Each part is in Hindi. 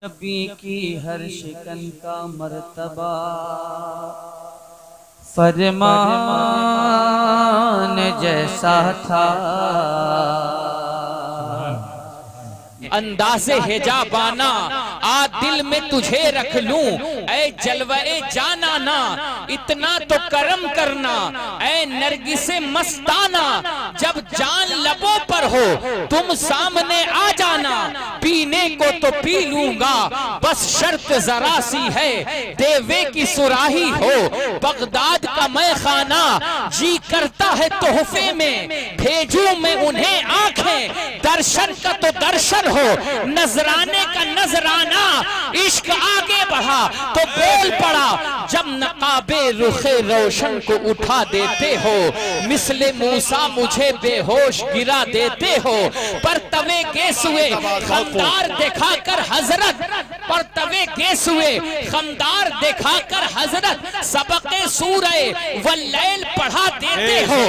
नबी की हर शिकन का मर्तबा फरमान जैसा था। अंदाज़े हिजाबाना आ दिल में तुझे रख लूं, ऐ जलवे जाना ना इतना तो करम करना, ऐ नरगिसे मस्ताना जब जान लबों पर हो तुम सामने आ जाना। पीने को तो पी लूंगा बस शर्त जरा सी है, देवे की सुराही हो बगदाद का मैं खाना। जी करता है तोहफे में भेजूं मैं उन्हें आंखें, दर्शन का तो दर्शन हो नजराने का नजराना। इश्क आगे बढ़ा तो बोल पड़ा जब नकाबे रुखे रोशन को उठा देते हो, मिसले मूसा मुझे बेहोश गिरा देते हो। पर तवे गेसुए खमदार दिखाकर हजरत, पर तवे गेसुए खमदार दिखाकर हजरत सबके सूरे वल्लैल पढ़ा देते हो।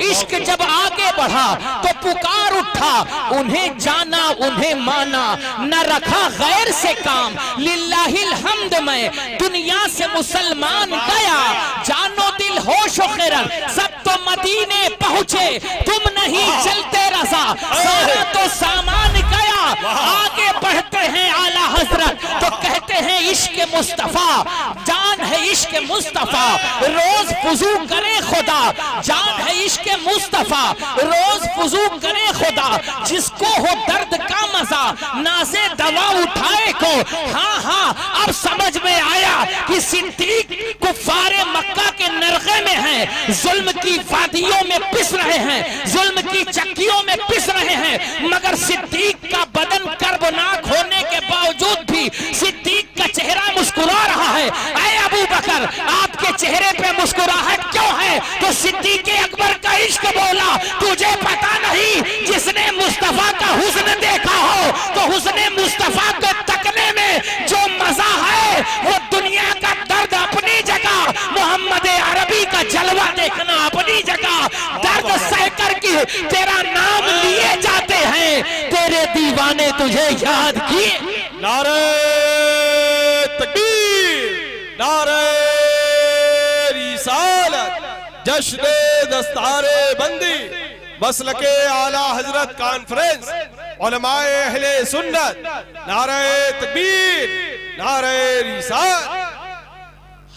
इश्क जब आगे बढ़ा तो पुकार उठा, उन्हें जाना उन्हें माना, न रखा गैर से काम। लिल्लाहिल हम्द में दुनिया से मुसलमान गया, जानो दिल होश खैरन सब तो मदीने पहुंचे, तुम नहीं चलते रजा सारा तो सामान गया। आगे बढ़ते हैं आला हजरत तो कहते हैं इश्क मुस्तफा जान है, इश्क मुस्तफा रोज फुजू करे खुदा, जान है इश्क मुस्तफा रोज फुजू करे खुदा। जिसको हो दर्द का मजा नाज़े दवा उठाए को, हाँ हाँ अब समझ में आया कि सिद्दीक कुफ्फारे मक्का के नरगे में हैं, जुल्म की वादियों में पिस रहे हैं, जुल्म की चक्कियों में पिस रहे हैं। मगर सिद्दीक का बदन कर्बनाक होने के बावजूद भी सिद्दीक का चेहरा मुस्कुरा रहा है। ऐ अबू बकर आपके चेहरे पे मुस्कुराहट क्यों है? तो सिद्दीक अकबर का इश्क बोला तुझे पता नहीं, जिसने मुस्तफा का हुस्न देखा हो तो हुस्ने मुस्तफा को तकने में जो मजा है वो दुनिया का दर्द अपनी जगह, मोहम्मद अरबी का जलवा देखना अपनी जगह। दर्द सहकर की तेरा नाम लिए जाते हैं, तेरे दीवाने तुझे याद किए। नारे तकबीर, नारे रिसालत, जश्न दस्तारे बंदी, मसलके आला हजरत कॉन्फ्रेंस उलमाए अहले सुन्नत। नारे तकबीर, नारे रिसालत।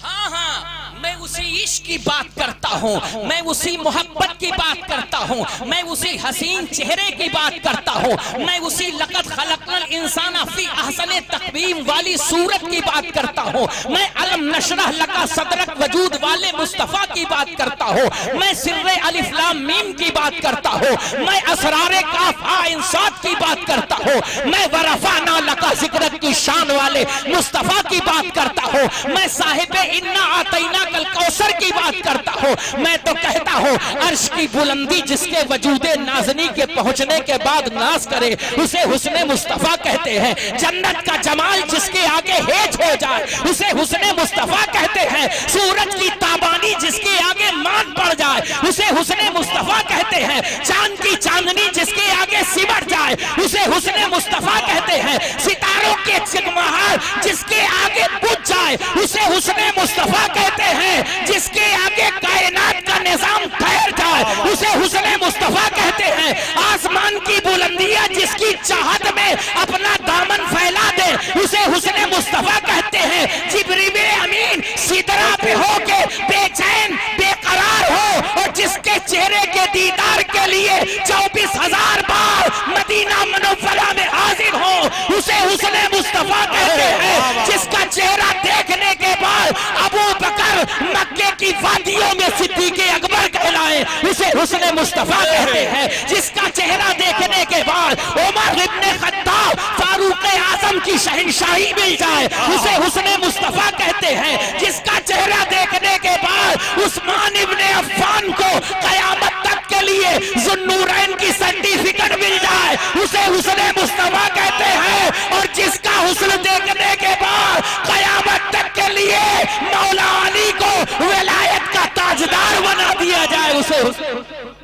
हाँ हाँ मैं उसी इश्क की बात करता हूँ, मैं उसी मोहब्बत की बात करता हूँ, मैं उसी हसीन चेहरे की बात करता हूँ, मैं उसी लक़द खलक़नल इंसाना फी अहसन तक़वीम वाली सूरत की बात करता हूँ, मैं अलम नशरह लका सदरक वजूद वाले मुस्तफ़ा की बात करता हूँ, मैं सिर्रे अलिफ लाम मीम की बात करता हूँ, मैं असरारे काफ हा इन साद की बात करता हूँ, मैं वरफ़अना लका ज़िक्रक की शान वाले मुस्तफ़ा की बात करता हूँ, मैं साहिबे इन्ना आतैना कल कौसर की बात करता हूँ। मैं तो कहता हूँ अर्श की बुलंदी जिसके वजूदे नाज़नी के पहुँचने के बाद नाज करे उसे हुस्ने मुस्तफ़ा कहते हैं। जन्नत का जमाल जिसके आगे हेज हो जाए उसे हुस्ने मुस्तफ़ा कहते हैं। सूरज की ताबानी जिसके आगे मान पड़ जाए उसे हुस्ने मुस्तफ़ा कहते हैं। चांद की चांदनी जिसके आगे सिमट जाए उसे हुस्ने मुस्तफ़ा कहते हैं। सितारों के चिकमाहट जिसके आगे बुझ जाए उसे हुस्ने मुस्तफ़ा कहते हैं। जिसके आगे कायनात का निजाम ठहर जाए उसे हुस्ने मुस्तफा कहते हैं। आसमान की बुलंदियां जिसकी चाहत में अपना दामन फैला दे उसे हुस्ने मुस्तफा कहते हैं। जिब्रील अमीन सिदरा पे होके बेचैन बेकरार हो और जिसके चेहरे के दीदार के लिए 24,000 बार मदीना मुनव्वरा में हाजिर हो उसे हुस्ने मुस्तफा कहते हैं। जिसका चेहरा देखने के बाद अबू बकर मक्के की वादियों में सिद्दीक अकबर कहलाए उसे हुस्ने मुस्तफा कहते हैं। जिसका चेहरा देखने के बाद उमर इब्ने खत्ताब फारूक आजम की शहंशाही मिल जाए उसे हुस्ने मुस्तफा कहते हैं। जिसका चेहरा देखने के बाद उस्मान इब्ने अफ्फान को कयामत तक के लिए ज़ुन्नूरैन की सर्टिफिकेट मिल जाए उसे हुस्ने मुस्तफा कहते हैं। और जिसका हुस्न देखने के बाद कयामत तक के लिए मौला अली को विलायत का ताजदार बना दिया जाए उसे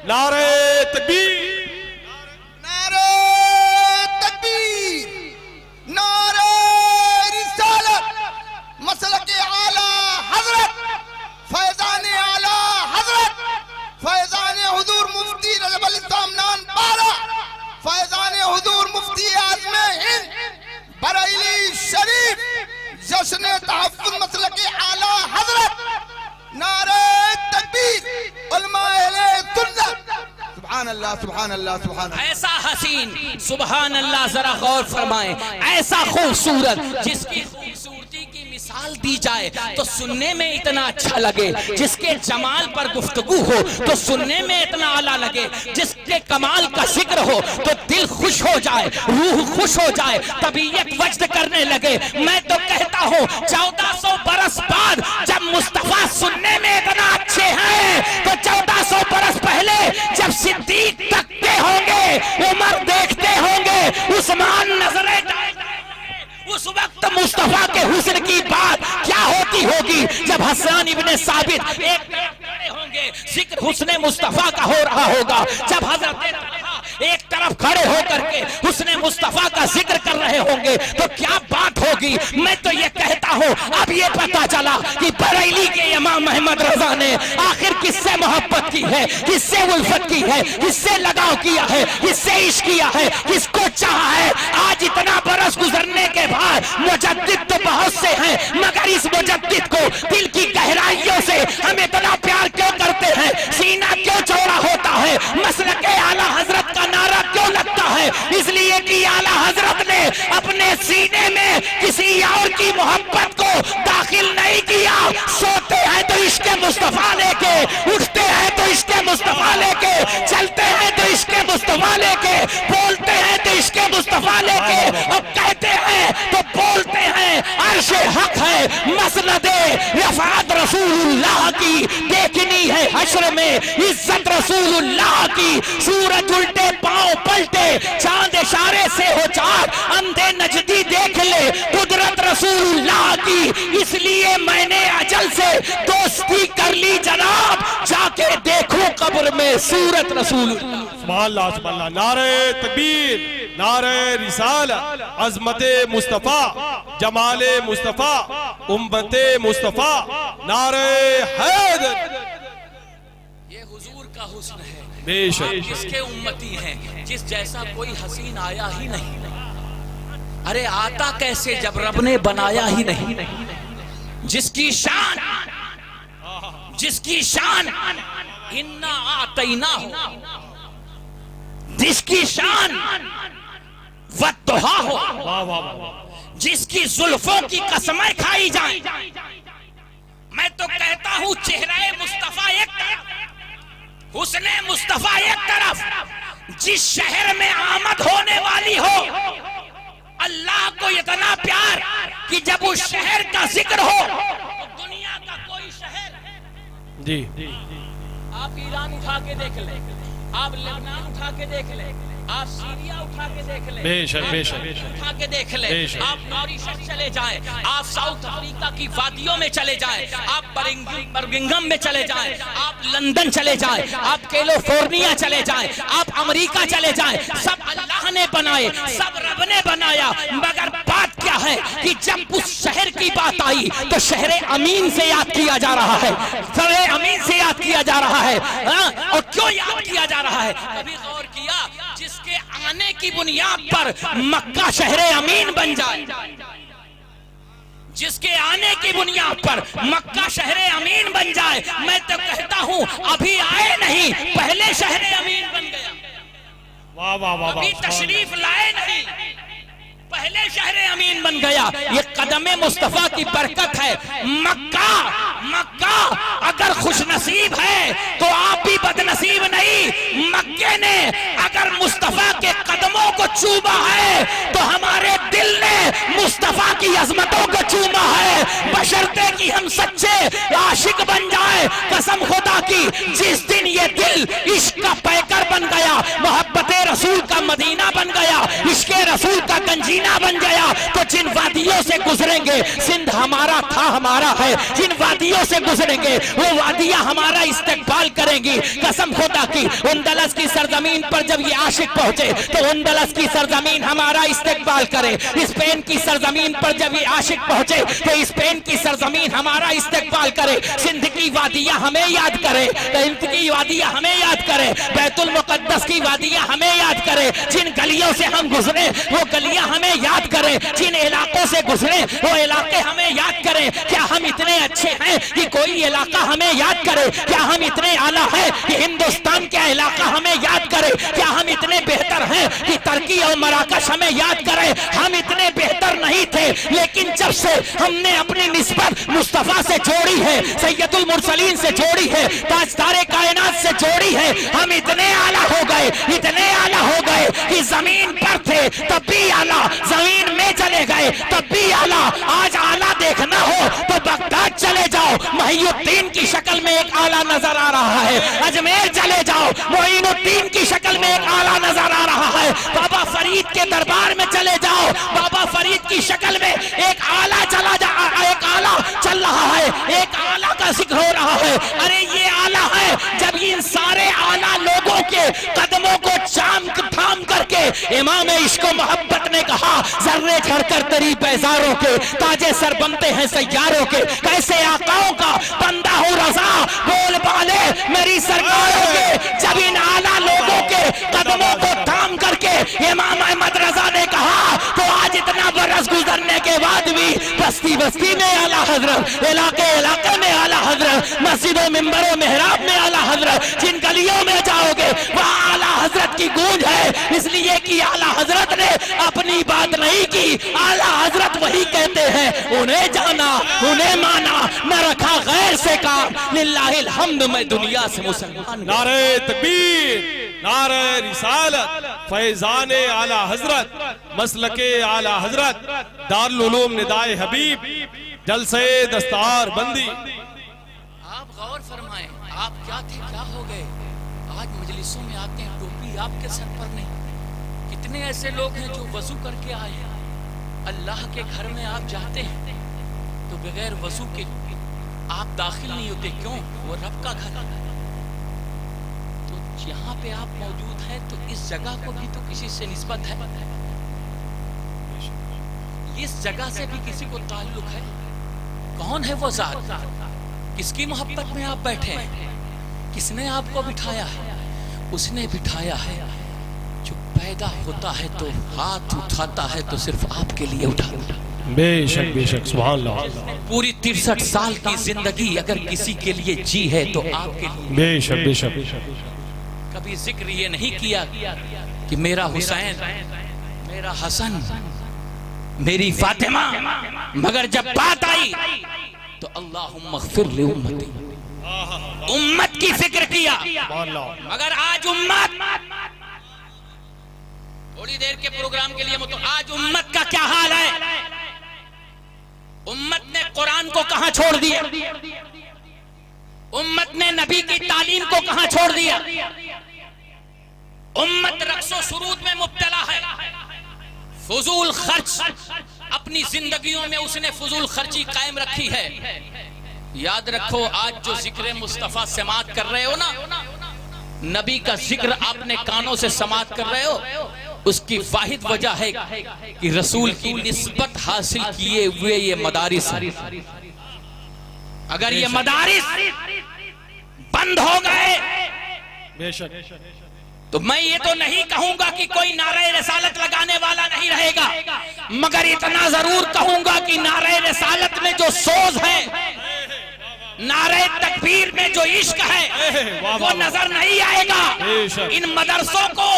नारे तकबीर, नारे तकबीर, नारे जश्न तहफ्फुज़ मसलक आला हजरत, नारे तकबीर, उलमाए अहले सुन्नत। सुभान अल्लाह, सुभान अल्लाह, सुभान अल्लाह। ऐसा हसीन, सुभान अल्लाह, जरा गौर फरमाएं, ऐसा खूबसूरत जिसकी खूबसूरती की मिसाल दी जाए तो सुनने में इतना अच्छा लगे, जिसके जमाल पर गुफ्तगू हो तो सुनने में इतना आला लगे, जिसके कमाल का जिक्र हो तो दिल खुश हो जाए, रूह खुश हो जाए, तबीयत वज्द करने लगे। मैं तो कहता हूँ 1400 बरस बाद जब मुस्तफा सुनने में इतना अच्छे हैं तो 1400 बरस पहले जब सिद्दीक तकते होंगे, उमर देखते होंगे, उस्मान नजरें डालते होंगे, उस वक्त मुस्तफा के हुस्न की बात क्या होती होगी। जब हसन इब्ने साबित एक तरफ खड़े होंगे, जिक्र हुस्न मुस्तफा का हो रहा होगा, जब हजरत एक तरफ खड़े होकर के हुस्न मुस्तफा का जिक्र कर रहे होंगे तो क्या बात होगी। मैं तो ये कहता हूँ अब ये पता चला कि बरेली के इमाम अहमद रजा ने आखिर किससे मोहब्बत की है, किससे उल्फत की है, किससे लगाव किया है, किससे इश्क किया है, किसको चाहा है। आज इतना बरस गुजरने के बाद मुजद्दिद तो बहुत से हैं, मगर इस मुजद्दिद को दिल की गहराइयों से हम इतना प्यार क्यों करते हैं, सीना क्यों चौड़ा होता है, मसलके आला हजरत का नारा क्यों लगता है। इसलिए कि आला हजरत ने अपने सीने में किसी और की मोहब्बत को दाखिल नहीं किया। सोते हैं तो इश्क मुस्तफा लेके, उठते हैं तो इश्क मुस्तफा लेके, चलते हैं तो इश्क मुस्तफा लेके, बोलते हैं तो इश्क मुस्तफा लेके, और कहते हैं तो बोलते हैं अर्श हक है, मसनदे रफात रसूलुल्लाह की देखनी है हश्र में, इज्जत रसूलुल्लाह की। सूरज उल्टे पांव पलटे, चांद इशारे से हो चार, अंधे नजदी देख ले कुदरत रसूलुल्लाह की। इसलिए मैंने अजल से दोस्ती कर ली जनाब, जाके देखो कब्र में सूरत रसूलुल्लाह। सुभान अल्लाह, सुभान अल्लाह। नारे तकबीर, नारे रिसालत, अज़मते मुस्तफा, जमाले मुस्तफा, उम्मते मुस्तफा, नारे हैदर। ये हुजूर का हुस्न है, बेशक किसके उम्मती हैं, जिस जैसा कोई हसीन आया ही नहीं। अरे आता कैसे जब रब ने बनाया ही नहीं। जिसकी शान, जिसकी शान इन्ना आतैना हो, जिसकी शान वद्दुहा हो, जिसकी जुल्फों की कसमें खाई जाएं। मैं तो कहता हूं चेहरे मुस्तफा एक तरफ, हुस्ने मुस्तफा एक तरफ, जिस शहर में आमद होने वाली हो, अल्लाह को इतना प्यार कि जब उस शहर का जिक्र हो तो दुनिया का कोई शहर, जी, आप ईरान उठा के देख ले, आप लेबनान उठा के देख ले, आप सीरिया उठा के देख ले, बेशक बेशक उठा के देख ले, आप मॉरिशस चले जाएं, आप साउथ अफ्रीका की वादियों में चले जाएं, आप बर्मिंघम में चले जाएं, आप लंदन चले जाएं, आप कैलिफोर्निया चले जाएं, आप अमेरिका चले जाएं, सब अल्लाह ने बनाए, सब रब ने बनाया। मगर बात क्या है कि जब उस शहर की बात आई तो शहरे अमीन से याद किया जा रहा है, शहरे अमीन से याद किया जा रहा है। और क्यों याद किया जा रहा है, कभी गौर किया? जिसके आने की बुनियाद पर मक्का शहरे अमीन बन जाए, जिसके आने की बुनियाद पर मक्का शहरे अमीन बन जाए। मैं तो कहता हूं अभी आए नहीं, पहले शहरे अमीन बन गया। वाह वाह वाह, अभी तशरीफ लाए नहीं, पहले शहरे अमीन बन गया। ये कदमे मुस्तफा की बरकत है। मक्का, मक्का अगर खुशनसीब है तो आप भी बदनसीब नहीं। मक्के ने अगर मुस्तफा के कदमों को चूमा है तो हमारे दिल ने मुस्तफा की अजमतों को चूमा है, बशर्ते कि हम सच्चे आशिक बन जाए। कसम खुदा की, जिस दिन ये दिल इश्क का पैकर बन गया, मोहब्बत रसूल का मदीना बन गया, इश्क रसूल का गंजीना बन गया, तो जिन वादियों से गुजरेंगे, सिंध हमारा वफा हमारा है। जिन वादियों से गुजरेंगे वो वादियां हमारा इस्तकबाल करेंगी। कसम खुदा की, अंदलस की सरजमीन पर जब ये आशिक पहुंचे तो अंदलस की सरजमीन हमारा इस्तकबाल करे। स्पेन की सरजमीन पर जब ये आशिक पहुंचे तो स्पेन की सरजमीन हमारा इस्तकबाल करे। सिंध की वादियां हमें याद करे, सिंध की वादियां हमें याद करे, बैतुल मुकद्दस की वादियां हमें याद करे। जिन गलियों से हम गुजरे वो गलियां हमें याद करें, जिन इलाकों से गुजरे वो इलाके हमें याद करें। क्या हम इतने अच्छे हैं कि कोई इलाका हमें याद करे? क्या हम इतने आला हैं कि हिंदुस्तान का इलाका हमें याद करे? क्या हम इतने बेहतर हैं कि तुर्की और मराकश हमें याद करे? हम इतने बेहतर नहीं थे, लेकिन जब से हमने अपनी निस्बत मुस्तफा से जोड़ी है, सैयदुल मुरसलीन से जोड़ी है, ताजदारे कायनात से जोड़ी है, हम इतने आला हो गए, इतने आला हो गए कि जमीन पर थे तब भी आला, जमीन में चले गए तब भी आला। आज आला देखना हो तो बगदाद चले जाओ, मुहीउद्दीन की शक्ल में एक आला नजर आ रहा है। अजमेर चले जाओ, मोइनुद्दीन की शक्ल में एक आला नजर आ रहा है। बाबा फरीद के दरबार में चले जाओ, बाबा फरीद की शक्ल में एक आला एक आला चल रहा है, एक आला का जिक्र हो रहा है। अरे ये आला है जब इन सारे आला लोगों के कदमों को थाम करके इमाम इश्क मोहब्बत ने कहा, जर्रे झड़कर तेरी पैजारों के ताजे सर बनते हैं सैयारों के। कैसे आकाओं का बंदा हो रजा, बोल बाले मेरी सरकारों के। जब इन आला लोगों के कदमों को थाम करके इमाम अहमद रजा ने कहा, तो आज इतना बरस गुजरने के बाद भी बस्ती बस्ती में आला हजरत, इलाके इलाके में आला हजरत, मस्जिदों मिंबरों मेहराब में आला हजरत। जिन गलियों में जाओगे वहाँ आला हजरत की गूंज है, इसलिए कि आला हजरत ने अपनी बात नहीं की। आला हजरत वही कहते हैं, उन्हें जाना उन्हें माना, न रखा गैर से काम, लिल्लाहिल हम्द। मैं दुनिया से मुसलमान। नारे तकबीर, नारे रिसालत, फैजाने आला हजरत, मसलके आला हजरत, दारुल उलूम निदाए हबीब, जलसे दस्तार बंदी। आप गौर फरमाएं, आप क्या थे क्या हो गए। आज मजलिसों में आते हैं, टोपी आपके सर पर नहीं। कितने ऐसे लोग हैं जो वजू करके आए हैं, अल्लाह के घर में आप जाते हैं तो बगैर वजू के आप दाखिल नहीं होते। क्यों? वो रब का घर है। तो यहाँ पे आप मौजूद हैं तो इस जगह को भी तो किसी से निस्बत है, इस जगह से भी किसी को ताल्लुक है। कौन है वो जात? किसकी मोहब्बत में आप बैठे हैं? किसने आपको बिठाया है? उसने बिठाया है जो पैदा होता है तो हाथ उठाता है तो सिर्फ आपके लिए उठाता है। बेशक बेशक, सुभान अल्लाह। पूरी 63 साल की जिंदगी अगर किसी के लिए जी है तो आपके लिए। बेशक बेशक। कभी जिक्र ये नहीं किया कि मेरा हुसैन, मेरा हसन, मेरी फातिमा, मगर जब बात आई तो अल्लाहुम्मा ग़फ़िर li उम्मती, उम्मत की फिक्र किया। मगर आज उम्मत, थोड़ी देर के प्रोग्राम के लिए तो आज उम्मत का क्या हाल है? उम्मत ने कुरान को कहां छोड़ दिया? उम्मत ने नबी की तालीम को कहां छोड़ दिया? उम्मत रक्सो सुरूद में मुब्तला है। फजूल खर्च, अपनी जिंदगियों में उसने फजूल खर्ची कायम रखी है। याद रखो, आज जो जिक्र मुस्तफा समात कर रहे हो ना, नबी का जिक्र आपने कानों से समात कर रहे हो, उसकी वाहिद वजह है कि रसूल की निस्बत हासिल किए हुए ये मदारिस है। अगर ये मदारिस बंद हो गए बेशक, तो मैं ये तो नहीं कहूंगा कि कोई नारे रिसालत लगाने वाला नहीं रहेगा, मगर इतना जरूर कहूंगा कि नारे रिसालत में जो सोज है, नारे तकबीर में जो इश्क है, वो नजर नहीं आएगा। इन मदरसों को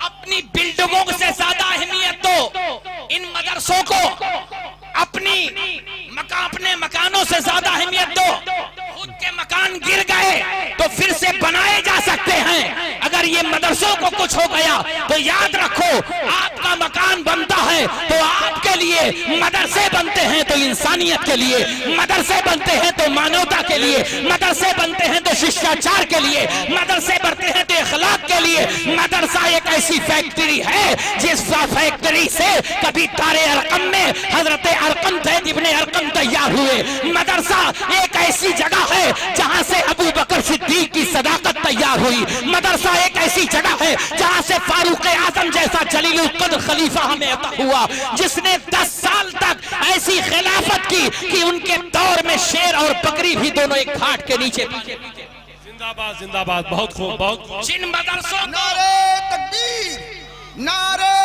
अपनी बिल्डिंगों से ज्यादा अहमियत दो, इन मदरसों को अपने मकानों से ज्यादा अहमियत दो। खुद के मकान गिर गए तो फिर से बनाए जा सकते हैं। अगर ये मदरसों मदरसों को कुछ हो गया तो याद रखो आपका मकान बनता है तो आपके लिए, मदरसे बनते हैं तो इंसानियत के लिए, मदरसे बनते हैं तो मानवता के लिए, मदरसे बनते हैं तो शिष्टाचार के लिए, मदरसे बनते हैं तो इखलाक के लिए। मदरसा एक ऐसी फैक्ट्री है जिस फैक्ट्री से कभी तारे अरकम में हजरत अरकम ज़ैद इब्ने अरकम तैयार हुए। मदरसा एक ऐसी जगह है जहां से अबू बकर सिद्दीक की सदाकत तैयार हुई। मदरसा एक ऐसी जगह है जहां से फारूक आजम जैसा जलीलुल कद्र खलीफा हमें अता हुआ, जिसने 10 साल तक ऐसी खिलाफत की कि उनके दौर में शेर और बकरी भी दोनों एक घाट के नीचे। जिंदाबाद जिंदाबाद, बहुत खूब बहुत खूब। जिन मदरसों नारे तकबीर, नारे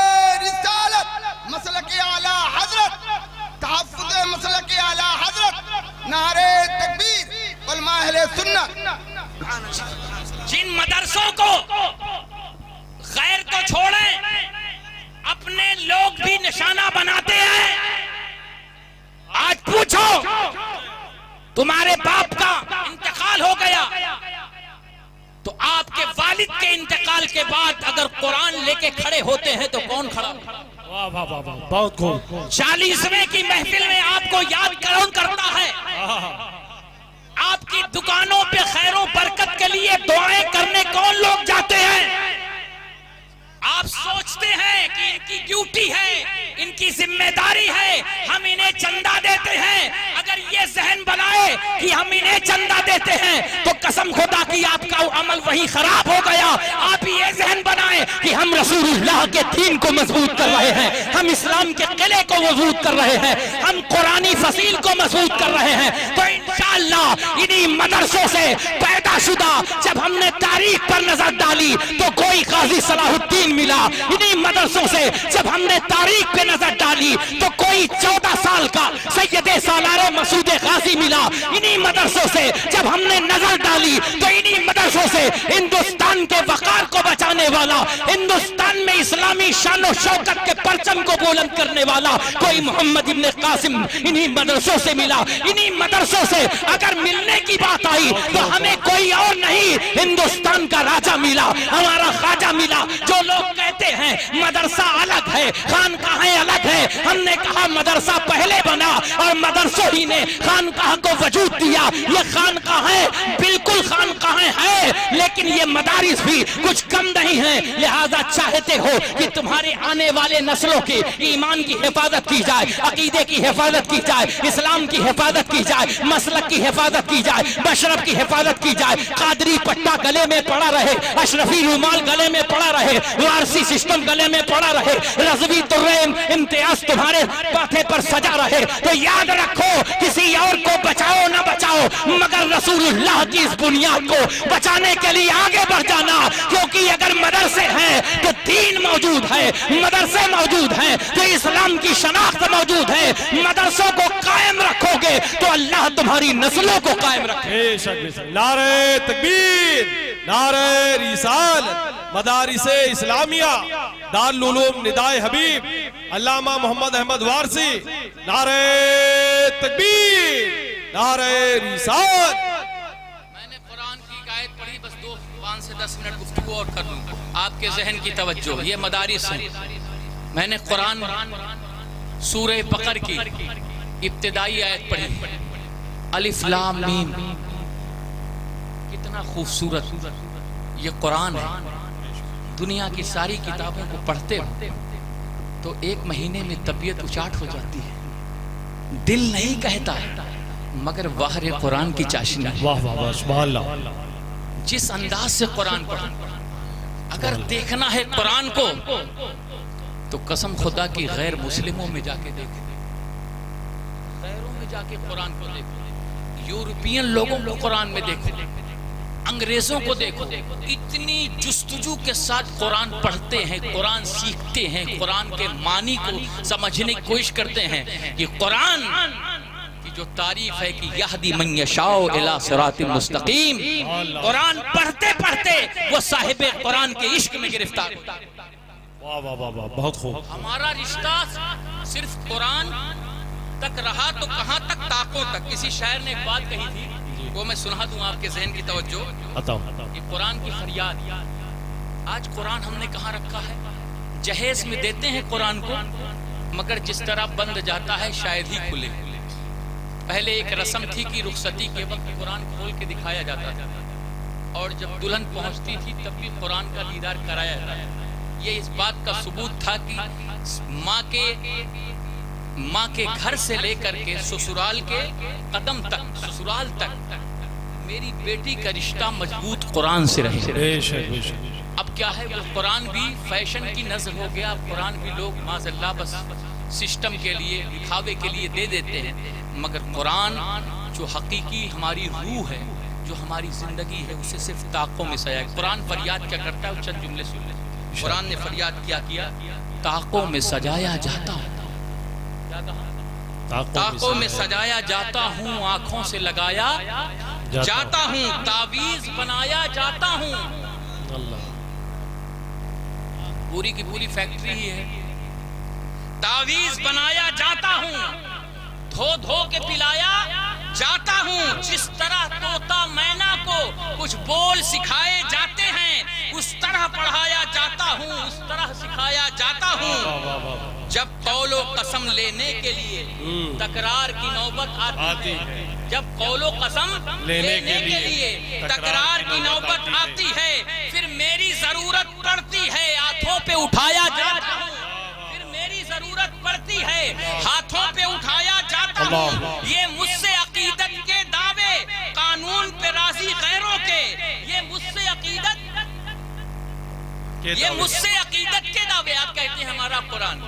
रिसालत, मसलके आला हजरत, तहफ्फुज़ मसलके आला हजरत, नारे तकबीर, उलमा अहले सुन्नत। जिन मदरसों को गैर को छोड़ें अपने लोग भी निशाना बनाते हैं। आज पूछो तुम्हारे बाप का इंतकाल हो गया तो आपके वालिद के इंतकाल के बाद अगर कुरान लेके खड़े होते हैं तो कौन खड़ा? वाह वाह वाह वाह, बहुत खूब। 40वें की महफिल में आपको याद कौन करता है? आपकी दुकानों पे खैरों बरकत के लिए दुआएं करने कौन लोग जाते हैं? आप सोचते हैं कि इनकी ड्यूटी है, इनकी जिम्मेदारी है, हम इन्हें चंदा देते हैं। अगर ये जहन बनाए कि हम इन्हें चंदा देते हैं तो कसम खुदा की आपका अमल वही खराब हो गया। आप ये जहन बनाए कि हम रसूलुल्लाह के दीन को मजबूत कर रहे हैं, हम इस्लाम के किले को मजबूत कर रहे हैं, हम कुरानी फसील को मजबूत कर रहे हैं। तो इंशाअल्लाह इन्हीं मदरसों से पैदा शुदा जब हमने तारीख पर नजर डाली तो कोई काजी सलाहुद्दीन मिला। इन्हीं मदरसों से जब हमने तारीख पे नजर डाली तो कोई 14 साल का सैयदे सालारे मसूद गाजी मिला। इन्हीं मदरसों से जब हमने नजर डाली तो इन्हीं मदरसों से हिंदुस्तान के वकार को बचाने वाला, हिंदुस्तान में इस्लामी शान शौकत के परचम को बुलंद करने वाला कोई मोहम्मद इब्ने कासिम इन्हीं मदरसों से मिला। इन्हीं मदरसों से अगर मिलने की बात आई तो हमें कोई और नहीं, हिंदुस्तान का राजा मिला, हमारा ख्वाजा मिला। जो लोग कहते हैं मदरसा अलग है, खानकाहें अलग है, हमने कहा मदरसा पहले बना और मदरसों ही ने खानकाह को वजूद दिया। ये खानकाहें बिल्कुल खानकाहें हैं लेकिन ये मदारिस भी कुछ कम नहीं है। लिहाजा चाहते हो कि तुम्हारे आने वाले नस्लों की ईमान की हिफाजत की जाए, अकीदे की हिफाजत की जाए, इस्लाम की हिफाजत की जाए, मसलक की हिफाजत की जाए, मशरब की हिफाजत की जाए, कादरी पट्टा गले में पड़ा रहे, अशरफी रुमाल गले में पड़ा रहे, वारसी सिस्टम गले में पड़ा रहे, रज़वी तुर्रेम इम्तियाज तुम्हारे माथे पर सजा रहे। तो याद रखो किसी और को बचाओ ना बचाओ मगर रसूलुल्लाह की इस बुनियाद को बचाने के लिए आगे बढ़ जाना। क्योंकि अगर मदरसे हैं तो दीन मौजूद है, मदरसे मौजूद हैं तो इस्लाम की शनाख्त मौजूद है। मदरसों को कायम रखोगे तो अल्लाह तुम्हारी नस्लों को कायम रखे। नारे तकबीर, नारे रिसालत, मदारिसे इस्लामिया, दारुल उलूम निदाए हबीब, अल्लामा मोहम्मद अहमद वारसी, नारे तकबीर, नारे रिसालत। मैंने कुरान की आयत पढ़ी, बस 5 से 10 मिनट गुफ्तगू और कर लूं आपके जहन की तवज्जो। ये मदारिस है। मैंने कुरान सूरह बकर की इब्तिदाई आयत पढ़ी, अलिफ लाम मीम। कितना खूबसूरत ये कुरान है। दुनिया की सारी किताबों को पढ़ते हो तो 1 महीने में तबीयत उचाट हो जाती है, दिल नहीं कहता मगर बाहर कुरान की चाशनी। वाह वाह वाह, सुभान अल्लाह। जिस अंदाज से कुरान पढ़ा, अगर देखना है कुरान को तो कसम खुदा की गैर मुस्लिमों में जाके देखो, गैरों में जाके कुरान को देखो, यूरोपियन लोगों को कुरान में देखो, अंग्रेजों को देखो। इतनी जुस्तजू के साथ कुरान पढ़ते हैं, कुरान सीखते हैं, कुरान के मानी को समझने की कोशिश करते हैं। कि कुरान की जो तारीफ है कि यहदी मन यशाओ इला सिरातिल मुस्तकीम, कुरान पढ़ते पढ़ते वो साहिब कुरान के इश्क में गिरफ्तार होता है। वाह वाह वाह वाह, बहुत खूब। हमारा रिश्ता सिर्फ कुरान तक रहा तो कहां तक, ताकों तक। किसी शायर ने एक बात कही थी, वो मैं सुना दूं आपके जहन की तवज्जो। बताओ। कि कुरान की फरियाद आज कुरान हमने कहाँ रखा है? जहेज में देते हैं कुरान को, मगर जिस तरह बंद जाता है शायद ही खुले। पहले एक रस्म थी कि रुखसती के वक्त कुरान खोल के दिखाया जाता था, और जब दुल्हन पहुंचती थी तब भी कुरान का दीदार कराया जाता था। ये इस बात का सबूत था कि माँ के घर से लेकर के ससुराल के कदम तक, ससुराल तक मेरी बेटी का रिश्ता मजबूत कुरान से रहे। अब क्या है, वो कुरान भी फैशन की नजर हो गया। अब कुरान भी लोग माज़अल्लाह बस सिस्टम के लिए, दिखावे के लिए दे देते हैं, मगर कुरान जो हकीकी हमारी रूह है, जो हमारी जिंदगी है, उसे सिर्फ ताकों में सजाया। कुरान फरियाद क्या करता है? चंद जुमले सुन ले। कुरान ने फरियाद क्या किया? ताकों में सजाया जाता हूँ, ताकों में सजाया जाता हूँ, आंखों से लगाया जाता हूँ, तावीज बनाया जाता हूँ। पूरी की पूरी फैक्ट्री ही है। तावीज बनाया जाता हूँ, धो धो के पिलाया जाता हूँ। जिस तरह तोता मैना को कुछ बोल सिखाए जाते हैं, उस तरह पढ़ाया जाता हूँ, उस तरह सिखाया जाता हूँ। जब कौलो कसम लेने के लिए तकरार की नौबत आती है, जब कौलो कसम लेने के लिए तकरार की नौबत आती है, फिर मेरी जरूरत पड़ती है, हाथों पे उठाया जाता हूँ। फिर मेरी जरूरत पड़ती है, हाथों पे उठाया जाता हूँ। ये मुझसे अकीदत के दावे, कानून पे राजी गैरों के, ये मुझसे अकीदत के दावे। आप कहते हैं हमारा कुरान,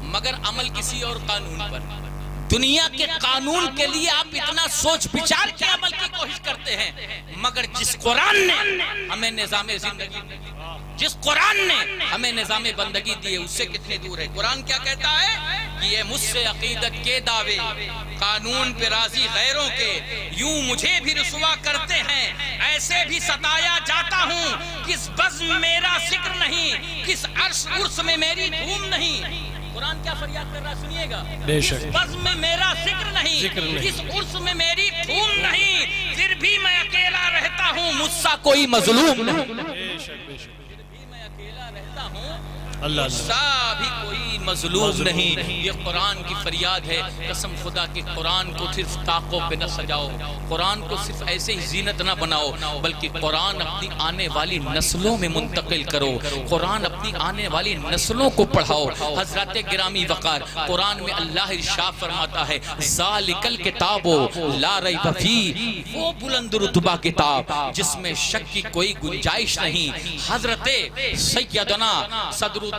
मगर अमल किसी और कानून पर। दुनिया के कानून के लिए आप इतना सोच विचार के अमल की कोशिश करते हैं, मगर जिस कुरान ने हमें निज़ामे जिंदगी, जिस कुरान ने हमें निज़ामे बंदगी दी है, उससे कितने दूर है। कुरान क्या कहता है कि ये मुझसे अकीदत के दावे, कानून पे राजी गैरों के, यूं मुझे भी रुसवा करते हैं, ऐसे भी सताया जाता हूँ। किस बज़्म में मेरा जिक्र नहीं, किस अर्श उर्स में मेरी धूम नहीं। कुरान क्या फरियाद कर रहा है, सुनिएगा। बज़्म में मेरा जिक्र नहीं, किस उर्स में मेरी धूम नहीं, फिर भी मैं अकेला रहता हूँ, मुझसा कोई मजलूम नहीं। फिर भी मैं अकेला रहता हूँ, मुझसा भी कोई मजलूम नहीं। ये कुरान की फरियाद है। कसम खुदा के कुरान को सिर्फ ताकों पे न सजाओ, कुरान को सिर्फ ऐसे ही जीनत न बनाओ, बल्कि कुरान अपनी आने वाली नस्लों में मुंतकिल करो। कुरान अपनी आने वाली नस्लों को पढ़ाओ। हजरत गिरामी वकार, कुरान में अल्लाह इरशाद फरमाता है, ज़ालिकल किताबो ला रैब फी, वो बुलंद रुतबा किताब जिसमें शक की कोई गुंजाइश नहीं। हजरत सैयदना सदरुल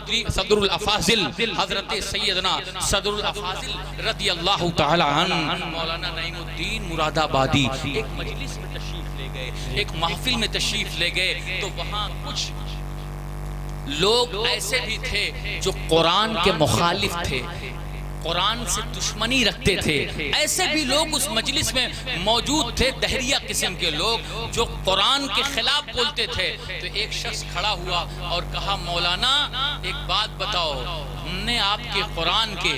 अफाजिल, हजरत सैयदना सदरुल अफाजिल रज़ी अल्लाह तआला अन्हु, मौलाना नईमुद्दीन मुरादाबादी एक मजलिस में तशरीफ ले गए, एक महफिल में तशरीफ ले गए, तो वहाँ कुछ लोग ऐसे भी थे जो कुरान के मुखालिफ थे, कुरान से दुश्मनी रखते थे। ऐसे भी लोग उस मजलिस में मौजूद थे, दहरिया किस्म के लोग जो कुरान के खिलाफ बोलते थे। तो एक शख्स खड़ा हुआ और कहा, मौलाना एक बात बताओ, हमने आपके कुरान के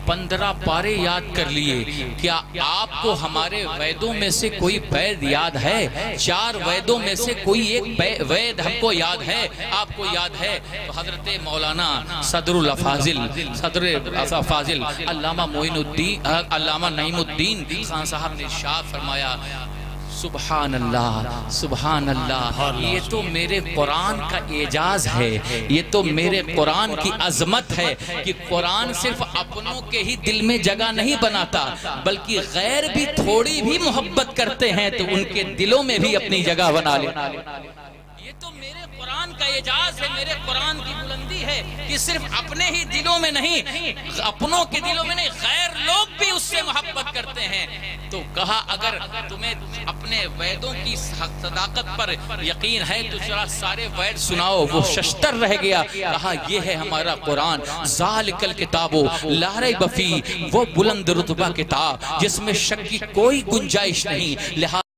15 पारे याद कर लिए, क्या आपको हमारे वेदों में से कोई वैद याद है? 4 वेदों में से कोई एक वेद हमको याद है, आपको याद है? तो हजरत मौलाना सदरुल अफाजिल अल्लामा मोइनुद्दीन, अल्लामा नईमुद्दीन खान साहब ने इरशाद फरमाया, सुबहान अल्लाह, सुबहान अल्लाह, ये तो मेरे कुरान का एजाज है, ये तो मेरे कुरान की अजमत है कि कुरान सिर्फ अपनों के ही दिल में जगह नहीं बनाता, बल्कि गैर भी थोड़ी भी मोहब्बत करते हैं तो उनके दिलों में भी अपनी जगह बना लेता। ये तो मेरे कुरान का एजाज है, मेरे कुरान की बुलंदी है कि सिर्फ अपने ही दिलों में नहीं, अपनों के दिलों में नहीं, गैर लोग भी उससे मोहब्बत करते हैं। तो कहा, अगर तुम्हें अपने वेदों की सदाकत पर यकीन है तो जरा सारे वेद सुनाओ। वो शस्तर रह गया। कहा, ये है हमारा कुरान, ज़ालिकल किताबो ला रैब फी, वो बुलंद रुतबा किताब जिसमें शक की कोई गुंजाइश नहीं। लिहाजा